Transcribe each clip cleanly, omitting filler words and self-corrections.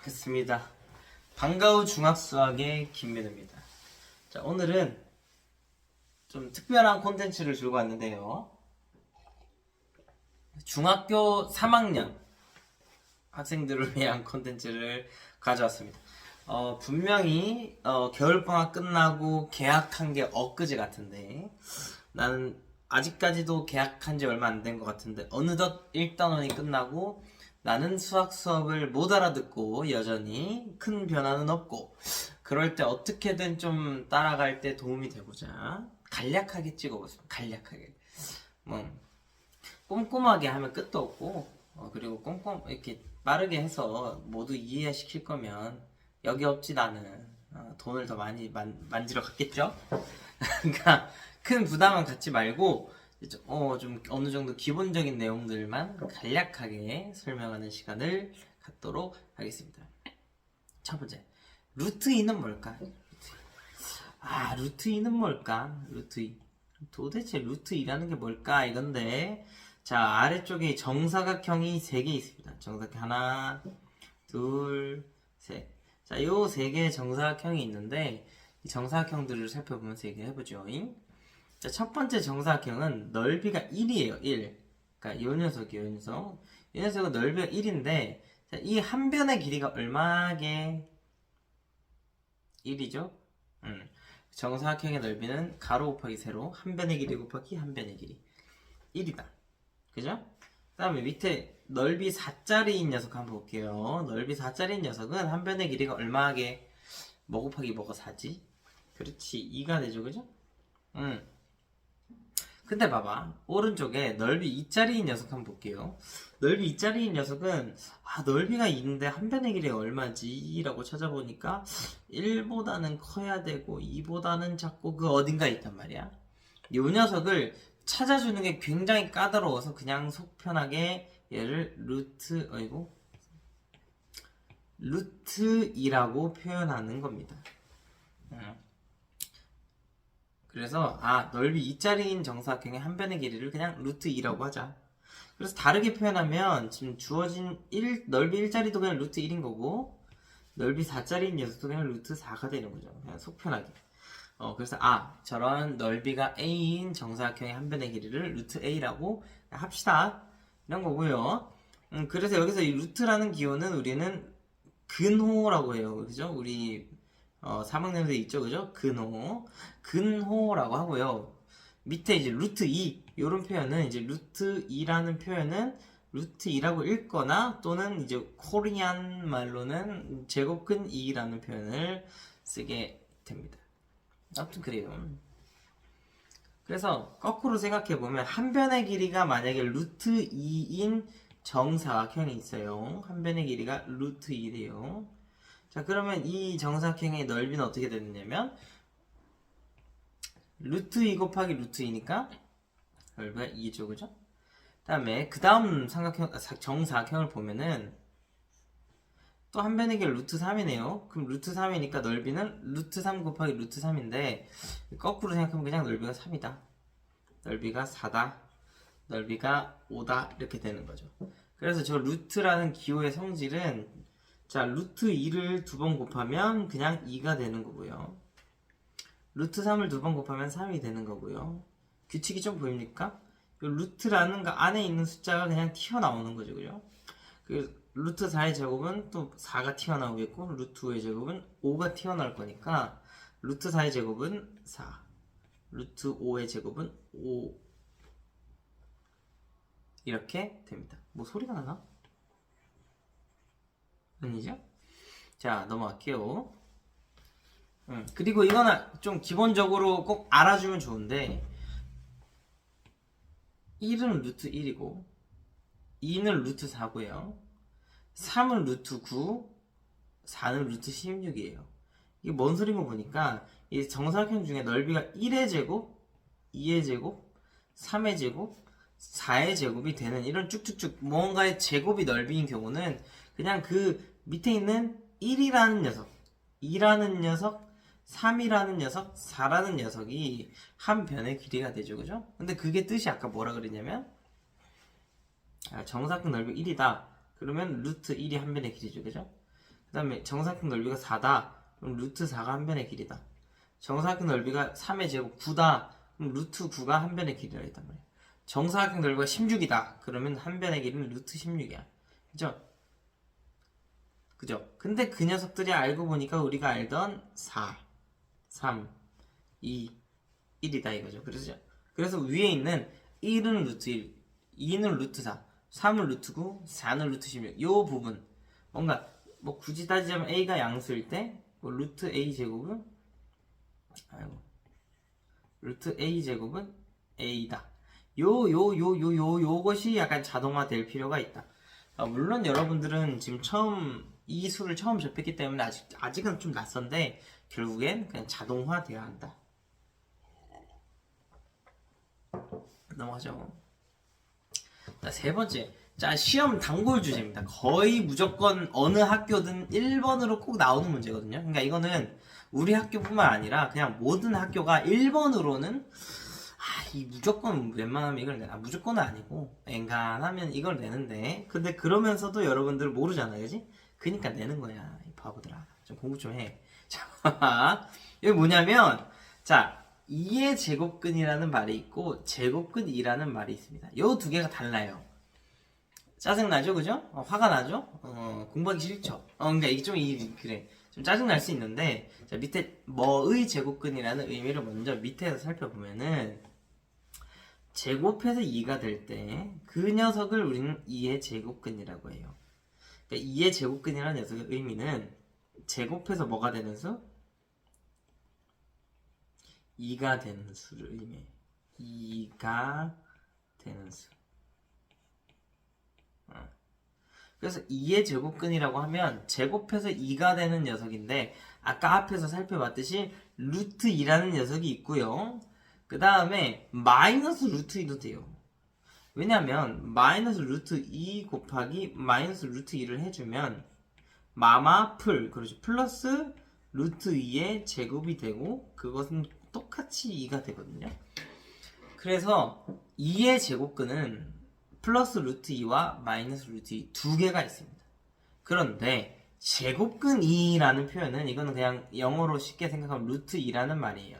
됐습니다. 방과후 중학수학의 김민우입니다. 자, 오늘은 좀 특별한 콘텐츠를 들고 왔는데요. 중학교 3학년 학생들을 위한 콘텐츠를 가져왔습니다. 분명히 겨울방학 끝나고 개학한 게 엊그제 같은데 나는 아직까지도 개학한 지 얼마 안 된 것 같은데 어느덧 1단원이 끝나고 나는 수학 수업을 못 알아듣고 여전히 큰 변화는 없고 그럴 때 어떻게든 좀 따라갈 때 도움이 되고자 간략하게 찍어보겠습니다. 간략하게 꼼꼼하게 하면 끝도 없고 그리고 꼼꼼 이렇게 빠르게 해서 모두 이해시킬 거면 여기 없지 나는 돈을 더 많이 만지러 갔겠죠? 그러니까 큰 부담은 갖지 말고 좀 어느 정도 기본적인 내용들만 간략하게 설명하는 시간을 갖도록 하겠습니다. 첫 번째, 루트 2는 뭘까? 루트 2는 뭘까? 루트 2. 도대체 루트 2라는 게 뭘까? 이건데, 자, 아래쪽에 정사각형이 3개 있습니다. 정사각형 하나, 둘, 셋. 자, 요 3개의 정사각형이 있는데, 이 정사각형들을 살펴보면서 얘기해보죠. 자, 첫 번째 정사각형은 넓이가 1이에요. 1. 그러니까 요 녀석이에요. 이 녀석은 넓이가 1인데 이 한 변의 길이가 얼마게? 1이죠? 정사각형의 넓이는 가로 곱하기 세로 한 변의 길이 곱하기 한 변의 길이 1이다. 그죠? 그 다음에 밑에 넓이 4짜리인 녀석 한번 볼게요. 넓이 4짜리인 녀석은 한 변의 길이가 얼마게? 뭐 곱하기 뭐가 4지? 그렇지, 2가 되죠. 그죠? 근데 봐봐, 오른쪽에 넓이 2짜리인 녀석 한번 볼게요. 넓이 2짜리인 녀석은 넓이가 2인데 한 변의 길이가 얼마지? 라고 찾아보니까 1보다는 커야 되고 2보다는 작고 그 어딘가에 있단 말이야. 이 녀석을 찾아주는 게 굉장히 까다로워서 그냥 속 편하게 얘를 루트 2라고 표현하는 겁니다. 그래서 넓이 2짜리인 정사각형의 한 변의 길이를 그냥 루트 2라고 하자. 그래서 다르게 표현하면 지금 주어진 넓이 1짜리도 그냥 루트 1인 거고 넓이 4짜리인 녀석도 그냥 루트 4가 되는 거죠. 그냥 속편하게. 그래서 저런 넓이가 a인 정사각형의 한 변의 길이를 루트 a라고 합시다. 이런 거고요. 그래서 여기서 이 루트라는 기호는 우리는 근호라고 해요. 그죠? 우리 3학년에 있죠, 그죠? 근호라고 하고요. 밑에 이제 루트 2 이런 표현은 이제 루트 2라는 표현은 루트 2라고 읽거나 또는 이제 코리안 말로는 제곱근 2라는 표현을 쓰게 됩니다. 아무튼 그래요. 그래서 거꾸로 생각해 보면 한 변의 길이가 만약에 루트 2인 정사각형이 있어요. 한 변의 길이가 루트 2래요. 자, 그러면 이 정사각형의 넓이는 어떻게 되느냐면 루트 2 곱하기 루트 2니까 넓이가 2죠, 그죠? 다음에 그 다음 정사각형을 보면은 또 한 변의 길이 루트 3이네요. 그럼 루트 3이니까 넓이는 루트 3 곱하기 루트 3인데 거꾸로 생각하면 그냥 넓이가 3이다. 넓이가 4다. 넓이가 5다. 이렇게 되는 거죠. 그래서 저 루트라는 기호의 성질은 자, 루트 2를 2번 곱하면 그냥 2가 되는 거고요. 루트 3을 2번 곱하면 3이 되는 거고요. 규칙이 좀 보입니까? 루트라는 거 안에 있는 숫자가 그냥 튀어나오는 거죠. 그죠? 루트 4의 제곱은 또 4가 튀어나오겠고 루트 5의 제곱은 5가 튀어나올 거니까 루트 4의 제곱은 4 루트 5의 제곱은 5 이렇게 됩니다. 뭐 소리가 나나? 아니죠? 자, 넘어갈게요. 그리고 이거는 좀 기본적으로 꼭 알아주면 좋은데 1은 루트 1이고 2는 루트 4고요 3은 루트 9 4는 루트 16이에요. 이게 뭔 소리인가 보니까 이 정사각형 중에 넓이가 1의 제곱 2의 제곱 3의 제곱 4의 제곱이 되는 이런 쭉쭉쭉 뭔가의 제곱이 넓이인 경우는 그냥 그 밑에 있는 1이라는 녀석, 2라는 녀석, 3이라는 녀석, 4라는 녀석이 한 변의 길이가 되죠. 그죠? 근데 그게 뜻이 아까 뭐라 그랬냐면 정사각형 넓이 1이다. 그러면 루트 1이 한 변의 길이죠. 그죠? 그 다음에 정사각형 넓이가 4다. 그럼 루트 4가 한 변의 길이다. 정사각형 넓이가 3의 제곱 9다. 그럼 루트 9가 한 변의 길이라 했단 말이야. 정사각형 넓이가 16이다. 그러면 한 변의 길이는 루트 16이야. 그죠? 그죠? 근데 그 녀석들이 알고 보니까 우리가 알던 4, 3, 2, 1이다 이거죠. 그래서 위에 있는 1은 루트 1, 2는 루트 4, 3은 루트 9, 4는 루트 16. 요 부분. 뭔가 뭐 굳이 따지자면 a가 양수일 때 뭐 루트 a 제곱은 루트 a 제곱은 a다. 요것이 약간 자동화될 필요가 있다. 물론 여러분들은 지금 이 수를 처음 접했기 때문에 아직은 좀 낯선데 결국엔 그냥 자동화돼야 한다. 넘어가죠. 자, 세 번째. 자, 시험 단골 주제입니다. 거의 무조건 어느 학교든 1번으로 꼭 나오는 문제거든요. 그러니까 이거는 우리 학교뿐만 아니라 그냥 모든 학교가 1번으로는 이 무조건 웬만하면 이걸 내나 무조건은 아니고 엔간하면 이걸 내는데 근데 그러면서도 여러분들 모르잖아요, 그지? 그니까 내는 거야, 이 바보들아. 좀 공부 좀 해. 자, 이게 뭐냐면 자 2의 제곱근이라는 말이 있고 제곱근 2라는 말이 있습니다. 요 두 개가 달라요. 짜증나죠, 그죠? 화가 나죠? 공부하기 싫죠? 그러니까 이게 그래. 좀 짜증날 수 있는데, 자, 밑에 뭐의 제곱근이라는 의미를 먼저 밑에서 살펴보면은, 제곱해서 2가 될 때, 그 녀석을 우리는 2의 제곱근이라고 해요. 그러니까 2의 제곱근이라는 녀석의 의미는, 제곱해서 뭐가 되는 수? 2가 되는 수를 의미해. 2가 되는 수. 그래서 2의 제곱근이라고 하면 제곱해서 2가 되는 녀석인데 아까 앞에서 살펴봤듯이 루트 2라는 녀석이 있고요. 그 다음에 마이너스 루트 2도 돼요. 왜냐면 마이너스 루트 2 곱하기 마이너스 루트 2를 해주면 그렇죠. 플러스 루트 2의 제곱이 되고 그것은 똑같이 2가 되거든요. 그래서 2의 제곱근은 플러스 루트 2와 마이너스 루트 2 두 개가 있습니다. 그런데 제곱근 2라는 표현은 이거는 그냥 영어로 쉽게 생각하면 루트 2라는 말이에요.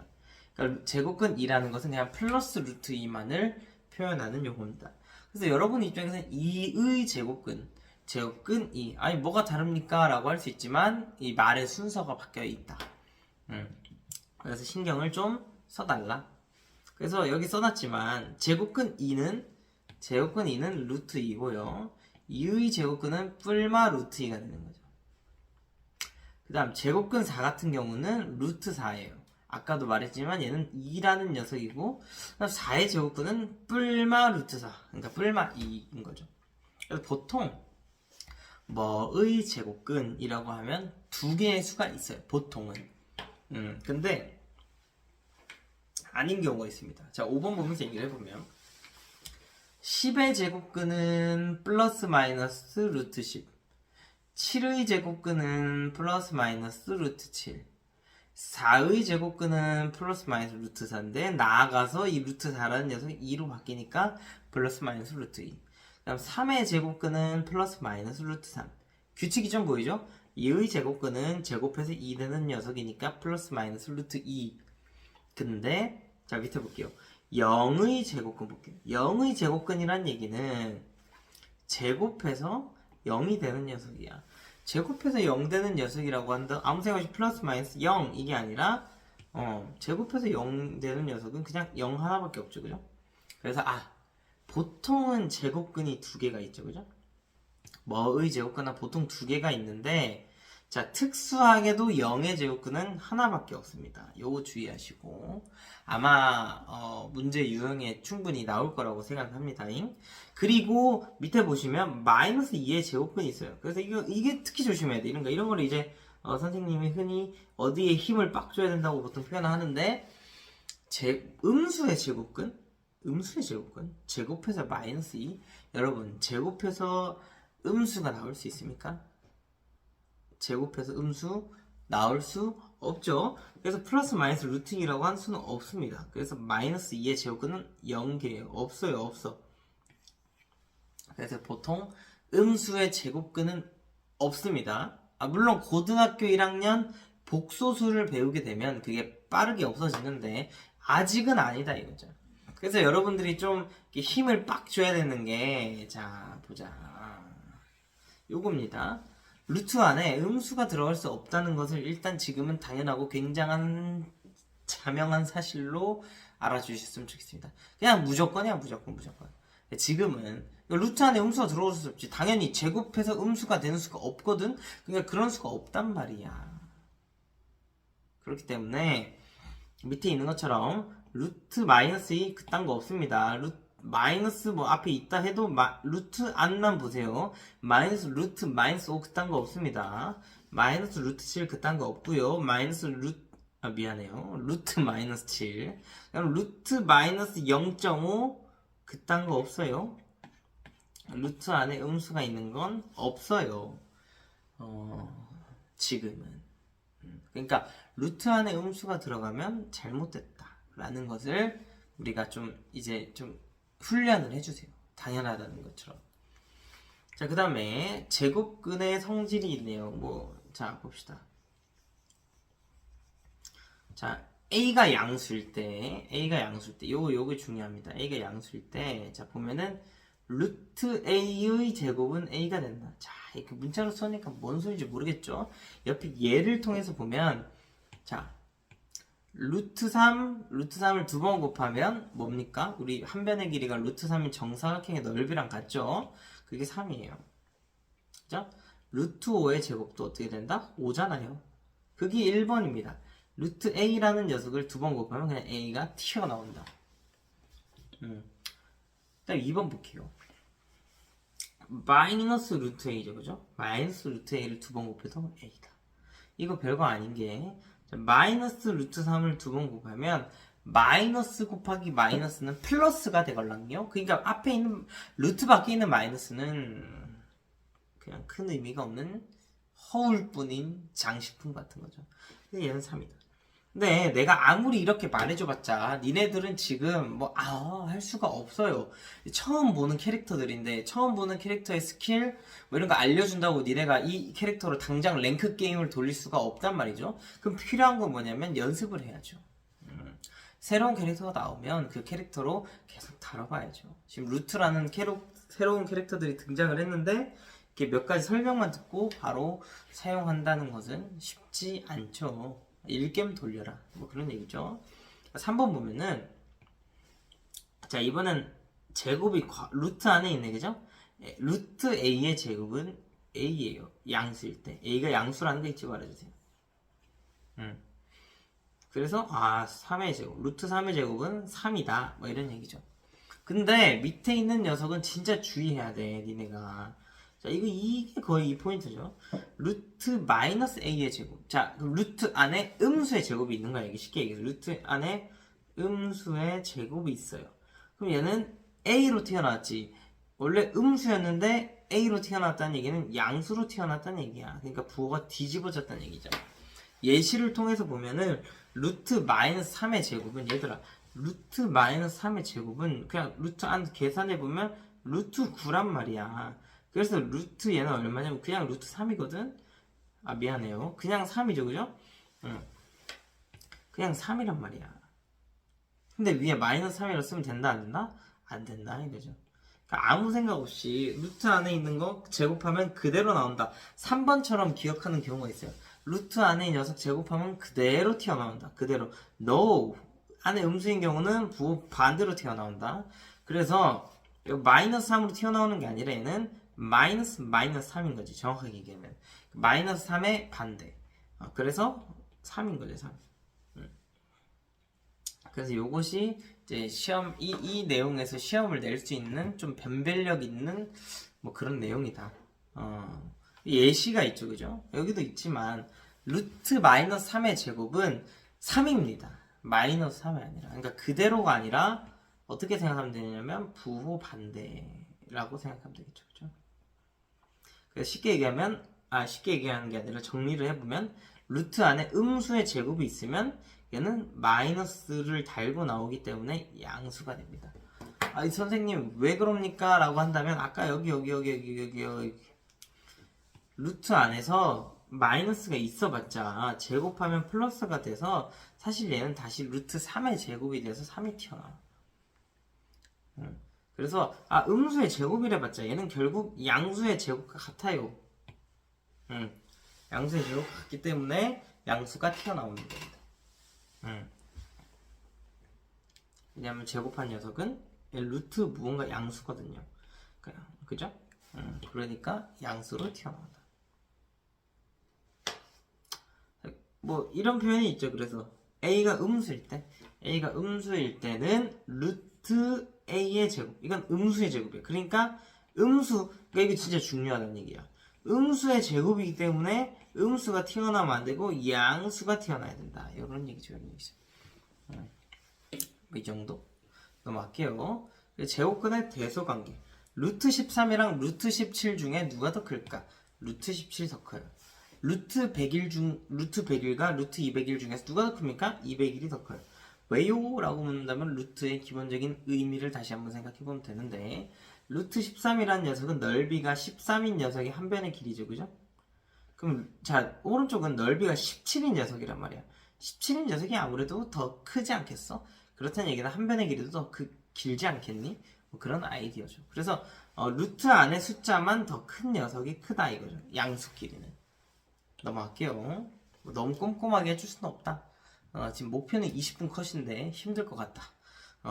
그러니까 제곱근 2라는 것은 그냥 플러스 루트 2만을 표현하는 용어입니다. 그래서 여러분 입장에서는 2의 제곱근 2 아니 뭐가 다릅니까? 라고 할 수 있지만 이 말의 순서가 바뀌어 있다. 그래서 신경을 좀 써달라. 그래서 여기 써놨지만 제곱근 2는 루트 2고요. 2의 제곱근은 뿔마 루트 2가 되는 거죠. 그 다음 제곱근 4 같은 경우는 루트 4예요. 아까도 말했지만 얘는 2라는 녀석이고 4의 제곱근은 뿔마 루트 4 그러니까 뿔마 2인 거죠. 그래서 보통 뭐의 제곱근이라고 하면 두 개의 수가 있어요. 보통은. 근데 아닌 경우가 있습니다. 자, 5번 보면서 얘기를 해보면 10의 제곱근은 플러스 마이너스 루트 10 7의 제곱근은 플러스 마이너스 루트 7 4의 제곱근은 플러스 마이너스 루트 4인데 나아가서 이 루트 4라는 녀석이 2로 바뀌니까 플러스 마이너스 루트 2 그 다음 3의 제곱근은 플러스 마이너스 루트 3 규칙이 좀 보이죠? 2의 제곱근은 제곱해서 2 되는 녀석이니까 플러스 마이너스 루트 2 근데 자 밑에 볼게요. 0의 제곱근 볼게요. 0의 제곱근이란 얘기는 제곱해서 0이 되는 녀석이야. 제곱해서 0 되는 녀석이라고 한다. 아무 생각 없이 플러스 마이너스 0 이게 아니라 제곱해서 0 되는 녀석은 그냥 0 하나밖에 없죠. 그죠? 그래서 보통은 제곱근이 두 개가 있죠. 그죠? 뭐의 제곱근은 보통 두 개가 있는데 자, 특수하게도 0의 제곱근은 하나밖에 없습니다. 요거 주의하시고 아마 문제 유형에 충분히 나올 거라고 생각합니다. 그리고 밑에 보시면 마이너스 2의 제곱근이 있어요. 그래서 이게 특히 조심해야 돼. 이런 거를 이제 선생님이 흔히 어디에 힘을 빡 줘야 된다고 보통 표현하는데 음수의 제곱근 제곱해서 마이너스 2 여러분 제곱해서 음수가 나올 수 있습니까? 제곱해서 음수 나올 수 없죠. 그래서 플러스 마이너스 루트 2라고 한 수는 없습니다. 그래서 마이너스 2의 제곱근은 0개예요. 없어. 그래서 보통 음수의 제곱근은 없습니다. 물론 고등학교 1학년 복소수를 배우게 되면 그게 빠르게 없어지는데 아직은 아니다 이거죠. 그래서 여러분들이 좀 힘을 빡 줘야 되는 게, 자 보자, 요겁니다. 루트 안에 음수가 들어갈 수 없다는 것을 일단 지금은 당연하고 굉장한 자명한 사실로 알아주셨으면 좋겠습니다. 그냥 무조건이야, 무조건. 지금은 루트 안에 음수가 들어올 수 없지. 당연히 제곱해서 음수가 되는 수가 없거든. 그러니까 그런 수가 없단 말이야. 그렇기 때문에 밑에 있는 것처럼 루트 마이너스 2 그딴 거 없습니다. 마이너스 뭐 앞에 있다 해도 루트 안만 보세요. 마이너스 루트 마이너스 5 그딴 거 없습니다. 마이너스 루트 7 그딴 거 없고요. 마이너스 미안해요. 루트 마이너스 7. 그럼 루트 마이너스 0.5 그딴 거 없어요. 루트 안에 음수가 있는 건 없어요. 지금은. 그러니까 루트 안에 음수가 들어가면 잘못됐다라는 것을 우리가 좀 이제 좀 훈련을 해주세요. 당연하다는 것처럼. 자, 그 다음에 제곱근의 성질이 있네요. 자 봅시다. 자, A가 양수일 때 요거 중요합니다. A가 양수일 때, 자 보면은 루트 A의 제곱은 A가 된다. 자, 이렇게 문자로 써니까 뭔 소리인지 모르겠죠? 옆에 예를 통해서 보면, 자, 루트 3을 두 번 곱하면 뭡니까? 우리 한 변의 길이가 루트 3인 정사각형의 넓이랑 같죠? 그게 3이에요. 그죠? 루트 5의 제곱도 어떻게 된다? 5잖아요. 그게 1번입니다. 루트 A라는 녀석을 두 번 곱하면 그냥 A가 튀어나온다. 그다음 2번 볼게요. 마이너스 루트 A죠, 그죠? 마이너스 루트 A를 두 번 곱해도 A다. 이거 별거 아닌 게, 마이너스 루트 3을 두 번 곱하면 마이너스 곱하기 마이너스는 플러스가 되걸랑요. 그러니까 앞에 있는 루트 밖에 있는 마이너스는 그냥 큰 의미가 없는 허울뿐인 장식품 같은 거죠. 근데 얘는 3이다. 근데 내가 아무리 이렇게 말해줘봤자 니네들은 지금 할 수가 없어요. 처음 보는 캐릭터들인데, 처음 보는 캐릭터의 스킬 이런 거 알려준다고 니네가 이 캐릭터로 당장 랭크 게임을 돌릴 수가 없단 말이죠. 그럼 필요한 건 뭐냐면 연습을 해야죠. 새로운 캐릭터가 나오면 그 캐릭터로 계속 다뤄봐야죠. 지금 루트라는 새로운 캐릭터들이 등장을 했는데 이렇게 몇 가지 설명만 듣고 바로 사용한다는 것은 쉽지 않죠. 일겜 돌려라, 그런 얘기죠. 3번 보면은, 자 이번엔 제곱이 루트 안에 있네, 그죠? 루트 A의 제곱은 A예요. 양수일 때 A가 양수라는 거 잊지 말아주세요. 그래서 3의 제곱, 루트 3의 제곱은 3이다, 이런 얘기죠. 근데 밑에 있는 녀석은 진짜 주의해야 돼, 니네가. 자, 이게 거의 이 포인트죠. 루트 마이너스 A의 제곱. 자, 그럼 루트 안에 음수의 제곱이 있는 거야. 이게 쉽게 얘기해서. 루트 안에 음수의 제곱이 있어요. 그럼 얘는 A로 태어났지. 원래 음수였는데 A로 태어났다는 얘기는 양수로 태어났다는 얘기야. 그러니까 부호가 뒤집어졌다는 얘기죠. 예시를 통해서 보면은 루트 마이너스 3의 제곱은, 얘들아, 루트 마이너스 3의 제곱은 그냥 루트 안 계산해보면 루트 9란 말이야. 그래서 루트 얘는 얼마냐면 그냥 루트 3이거든? 미안해요. 그냥 3이죠, 그죠? 그냥 3이란 말이야. 근데 위에 마이너스 3이라고 쓰면 된다, 안 된다? 안 된다, 이거죠. 그러니까 아무 생각 없이 루트 안에 있는 거 제곱하면 그대로 나온다. 3번처럼 기억하는 경우가 있어요. 루트 안에 이 녀석 제곱하면 그대로 튀어나온다. 그대로. No! 안에 음수인 경우는 부호 반대로 튀어나온다. 그래서 마이너스 3으로 튀어나오는 게 아니라 얘는 마이너스 3인 거지. 정확하게 얘기하면 마이너스 3의 반대. 그래서 3인 거죠. 3. 그래서 요것이 이제 시험 이 내용에서 시험을 낼 수 있는 좀 변별력 있는 그런 내용이다. 예시가 있죠, 그죠? 여기도 있지만 루트 마이너스 3의 제곱은 3입니다. 마이너스 3이 아니라. 그러니까 그대로가 아니라 어떻게 생각하면 되냐면 부호 반대라고 생각하면 되겠죠, 그죠? 그래서 쉽게 얘기하는 게 아니라 정리를 해보면 루트 안에 음수의 제곱이 있으면 얘는 마이너스를 달고 나오기 때문에 양수가 됩니다. 이 선생님 왜 그럽니까? 라고 한다면 아까 여기 루트 안에서 마이너스가 있어봤자 제곱하면 플러스가 돼서 사실 얘는 다시 루트 3의 제곱이 돼서 3이 튀어나와. 그래서 음수의 제곱이래봤자 얘는 결국 양수의 제곱과 같아요. 양수의 제곱과 같기 때문에 양수가 튀어나오는 겁니다. 왜냐하면 제곱한 녀석은 루트 무언가 양수거든요. 그죠? 그러니까 양수로 튀어나온다. 뭐 이런 표현이 있죠. 그래서 A가 음수일 때는 루트 A의 제곱. 이건 음수의 제곱이에요. 그러니까 그러니까 이게 진짜 중요하다는 얘기야. 음수의 제곱이기 때문에 음수가 튀어나오면 안 되고 양수가 튀어나와야 된다. 이런 얘기죠. 이 정도 넘어갈게요. 제곱근의 대소관계. 루트 13이랑 루트 17 중에 누가 더 클까? 루트 17 더 커요. 루트 100일과 루트 200일 중에서 누가 더 큽니까? 200일이 더 커요. 왜요? 라고 묻는다면 루트의 기본적인 의미를 다시 한번 생각해보면 되는데, 루트 13이라는 녀석은 넓이가 13인 녀석이 한 변의 길이죠. 그죠? 그럼 자, 오른쪽은 넓이가 17인 녀석이란 말이야. 17인 녀석이 아무래도 더 크지 않겠어? 그렇다는 얘기는 한 변의 길이도 더 길지 않겠니? 뭐 그런 아이디어죠. 그래서 루트 안의 숫자만 더 큰 녀석이 크다 이거죠. 양수 길이는. 넘어갈게요. 뭐 너무 꼼꼼하게 해줄 수는 없다. 지금 목표는 20분 컷인데 힘들 것 같다.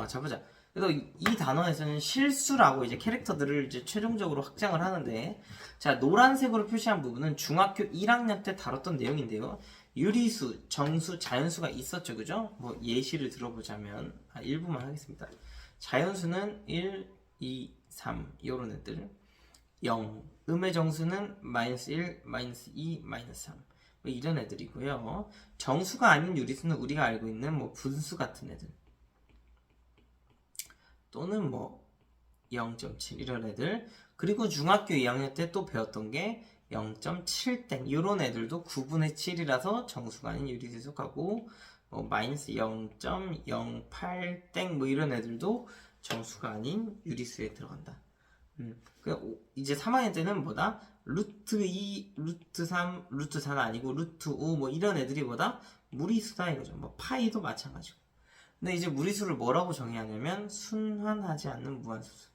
자 보자. 그래서 이 단원에서는 실수라고 이제 캐릭터들을 이제 최종적으로 확장을 하는데, 자 노란색으로 표시한 부분은 중학교 1학년 때 다뤘던 내용인데요. 유리수, 정수, 자연수가 있었죠, 그죠? 뭐 예시를 들어보자면 일부만 하겠습니다. 자연수는 1, 2, 3 이런 애들. 0. 음의 정수는 마이너스 1, 마이너스 2, 마이너스 3. 뭐 이런 애들이고요. 정수가 아닌 유리수는 우리가 알고 있는 뭐 분수 같은 애들. 또는 뭐 0.7 이런 애들. 그리고 중학교 2학년 때 또 배웠던 게 0.7땡 이런 애들도 9분의 7이라서 정수가 아닌 유리수에 속하고, 뭐 마이너스 0.08땡 뭐 이런 애들도 정수가 아닌 유리수에 들어간다. 이제 3학년 때는 뭐다? 루트 2, 루트 3, 루트 4는 아니고 루트 5 뭐 이런 애들이 뭐다? 무리수다 이거죠. 뭐 파이도 마찬가지고. 근데 이제 무리수를 뭐라고 정의하냐면 순환하지 않는 무한수수.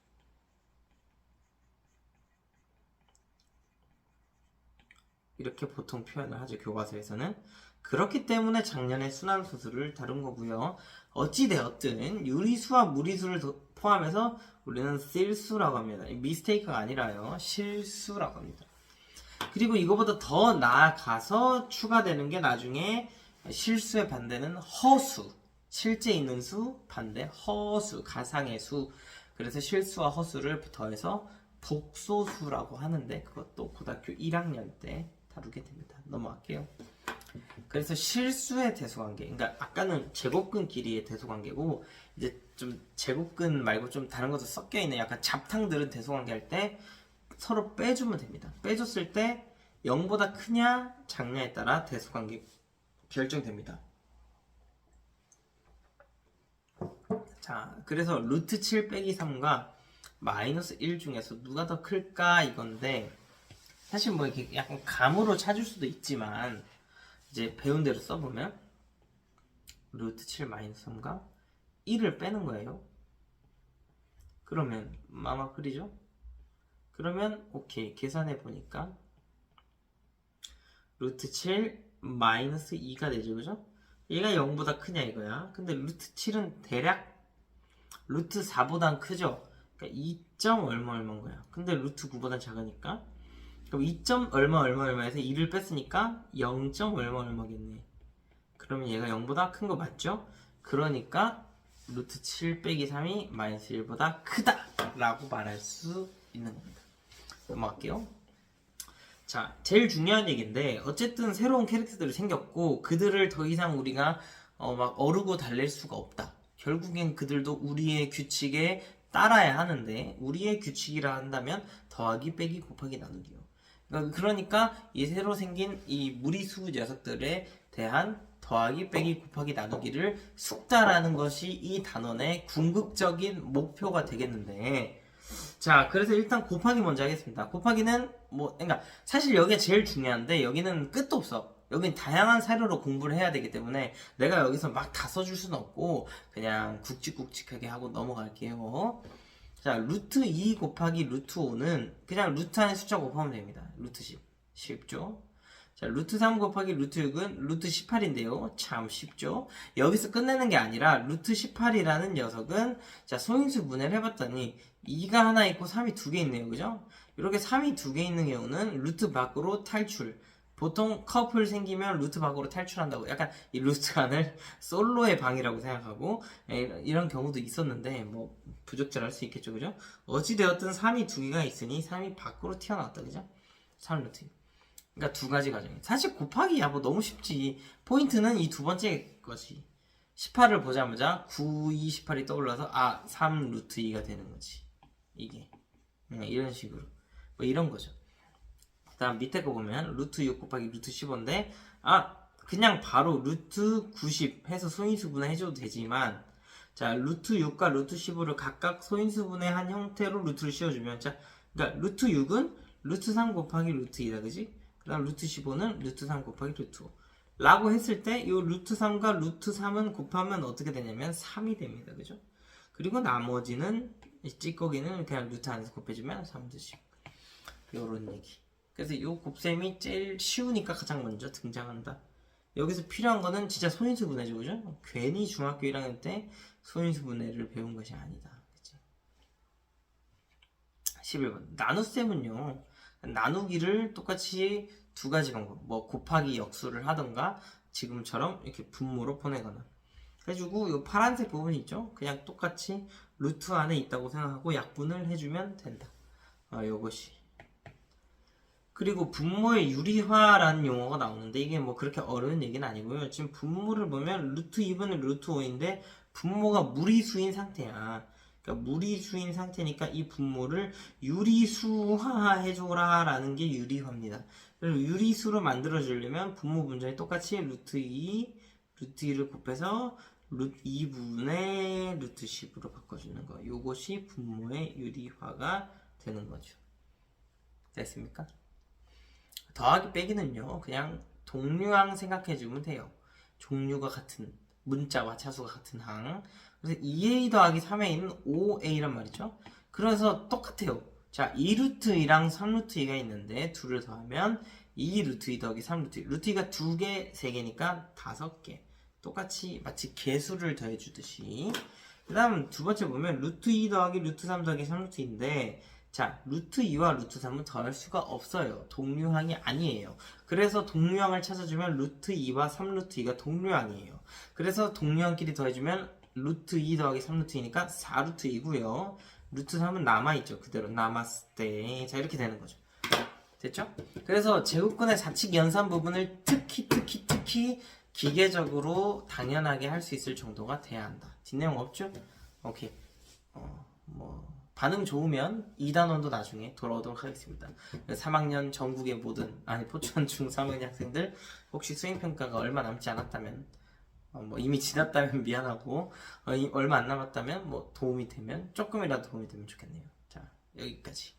이렇게 보통 표현을 하죠, 교과서에서는. 그렇기 때문에 작년에 순환수수를 다룬 거고요. 어찌되었든 유리수와 무리수를 포함해서 우리는 실수라고 합니다. 미스테이크가 아니라요, 실수라고 합니다. 그리고 이거보다 더 나아가서 추가되는 게 나중에 실수의 반대는 허수. 실제 있는 수 반대 허수, 가상의 수. 그래서 실수와 허수를 더해서 복소수라고 하는데, 그것도 고등학교 1학년 때 다루게 됩니다. 넘어갈게요. 그래서 실수의 대소관계, 그러니까 아까는 제곱근 길이의 대소관계고, 이제 좀 제곱근 말고 좀 다른 것도 섞여 있는 약간 잡탕들은 대소관계 할 때 서로 빼주면 됩니다. 빼줬을 때 0보다 크냐 작냐에 따라 대소관계 결정됩니다. 자, 그래서 루트 7 빼기 3과 마이너스 1 중에서 누가 더 클까 이건데, 사실 뭐 이렇게 약간 감으로 찾을 수도 있지만 이제 배운 대로 써보면 루트 7 마이너스 3과 1을 빼는 거예요. 그러면 마마 그리죠? 그러면 오케이, 계산해 보니까 루트 7 마이너스 2가 되죠, 그죠? 얘가 0보다 크냐 이거야. 근데 루트 7은 대략 루트 4보단 크죠? 그러니까 2. 얼마인 거야. 근데 루트 9보단 작으니까, 그럼 2. 얼마에서 2를 뺐으니까 0. 얼마겠네. 그러면 얘가 0보다 큰 거 맞죠? 그러니까 루트 7 빼기 3이 마이너스 1보다 크다 라고 말할 수 있는 겁니다. 넘어갈게요. 자, 제일 중요한 얘기인데, 어쨌든 새로운 캐릭터들이 생겼고 그들을 더 이상 우리가 막 어르고 달랠 수가 없다. 결국엔 그들도 우리의 규칙에 따라야 하는데, 우리의 규칙이라 한다면 더하기 빼기 곱하기 나누기요. 그러니까 이 새로 생긴 이 무리수 녀석들에 대한 더하기 빼기 곱하기 나누기를 숙달하는 것이 이 단원의 궁극적인 목표가 되겠는데, 자, 그래서 일단 곱하기 먼저 하겠습니다. 곱하기는 그러니까 사실 여기가 제일 중요한데 여기는 끝도 없어. 여긴 다양한 사료로 공부를 해야 되기 때문에 내가 여기서 막 다 써줄 수는 없고 그냥 굵직굵직하게 하고 넘어갈게요. 자, 루트 2 곱하기 루트 5는 그냥 루트 안에 숫자 곱하면 됩니다. 루트 10. 쉽죠? 자, 루트 3 곱하기 루트 6은 루트 18인데요. 참 쉽죠? 여기서 끝내는 게 아니라 루트 18이라는 녀석은 자, 소인수 분해를 해봤더니 2가 하나 있고 3이 두 개 있네요. 그죠? 이렇게 3이 두 개 있는 경우는 루트 밖으로 탈출. 보통 커플 생기면 루트 밖으로 탈출한다고 약간 이 루트 안을 솔로의 방이라고 생각하고 이런 경우도 있었는데 뭐 부적절할 수 있겠죠. 그죠? 어찌되었든 3이 두 개가 있으니 3이 밖으로 튀어나왔다. 그죠? 3루트. 그러니까 두 가지 과정이 사실 곱하기야 뭐 너무 쉽지. 포인트는 이 두 번째 거지. 18을 보자마자 9, 2, 18이 떠올라서 3 루트 2가 되는 거지. 이게 이런 식으로 뭐 이런 거죠. 그 다음 밑에 거 보면 루트 6 곱하기 루트 15인데 그냥 바로 루트 90 해서 소인수분해 해줘도 되지만 자, 루트 6과 루트 15를 각각 소인수분해한 형태로 루트를 씌워주면 자, 그러니까 루트 6은 루트 3 곱하기 루트 2다 그지? 그 다음 루트 15는 루트 3 곱하기 루트 5 라고 했을 때 이 루트 3과 루트 3은 곱하면 어떻게 되냐면 3이 됩니다. 그죠? 그리고 나머지는 찌꺼기는 그냥 루트 안에서 곱해주면 3루트 10 요런 얘기. 그래서 이 곱셈이 제일 쉬우니까 가장 먼저 등장한다. 여기서 필요한 거는 진짜 소인수 분해죠. 그죠? 괜히 중학교 1학년 때 소인수 분해를 배운 것이 아니다. 그치? 11번 나눗셈은요. 나누기를 똑같이 두 가지 방법 뭐 곱하기 역수를 하던가 지금처럼 이렇게 분모로 보내거나 해주고 이 파란색 부분 있죠? 그냥 똑같이 루트 안에 있다고 생각하고 약분을 해주면 된다. 요것이 그리고 분모의 유리화라는 용어가 나오는데 이게 뭐 그렇게 어려운 얘기는 아니고요. 지금 분모를 보면 루트 2분의 루트 5인데 분모가 무리수인 상태야. 그러니까 무리수인 상태니까 이 분모를 유리수화해줘라 라는 게 유리화입니다. 그리고 유리수로 만들어주려면 분모 분자에 똑같이 루트 2, 루트 2를 곱해서 루트 2분의 루트 10으로 바꿔주는 거. 요것이 분모의 유리화가 되는 거죠. 됐습니까? 더하기 빼기는요 그냥 동류항 생각해주면 돼요. 종류가 같은 문자와 차수가 같은 항. 그래서 2a 더하기 3a는 5a란 말이죠. 그래서 똑같아요. 자, 2루트 2랑 3루트 2가 있는데 둘을 더하면 2루트 2 더하기 3루트 2 루트 2가 2개, 3개니까 5개. 똑같이 마치 개수를 더해주듯이. 그 다음 두 번째 보면 루트 2 더하기 루트 3 더하기 3루트 2인데 자, 루트 2와 루트 3은 더할 수가 없어요. 동류항이 아니에요. 그래서 동류항을 찾아주면 루트 2와 3루트 2가 동류항이에요. 그래서 동류항끼리 더해주면 루트 2 더하기 3루트 2니까 4루트 2고요. 루트 3은 남아있죠. 그대로 남았을 때. 자, 이렇게 되는 거죠. 됐죠? 그래서 제곱근의 사칙 연산 부분을 특히 기계적으로 당연하게 할 수 있을 정도가 돼야 한다. 뒷내용 없죠? 오케이. 반응 좋으면 2단원도 나중에 돌아오도록 하겠습니다. 3학년 전국의 모든 포천 중 3학년 학생들 혹시 수행평가가 얼마 남지 않았다면 이미 지났다면 미안하고 얼마 안 남았다면 도움이 되면 조금이라도 도움이 되면 좋겠네요. 자, 여기까지.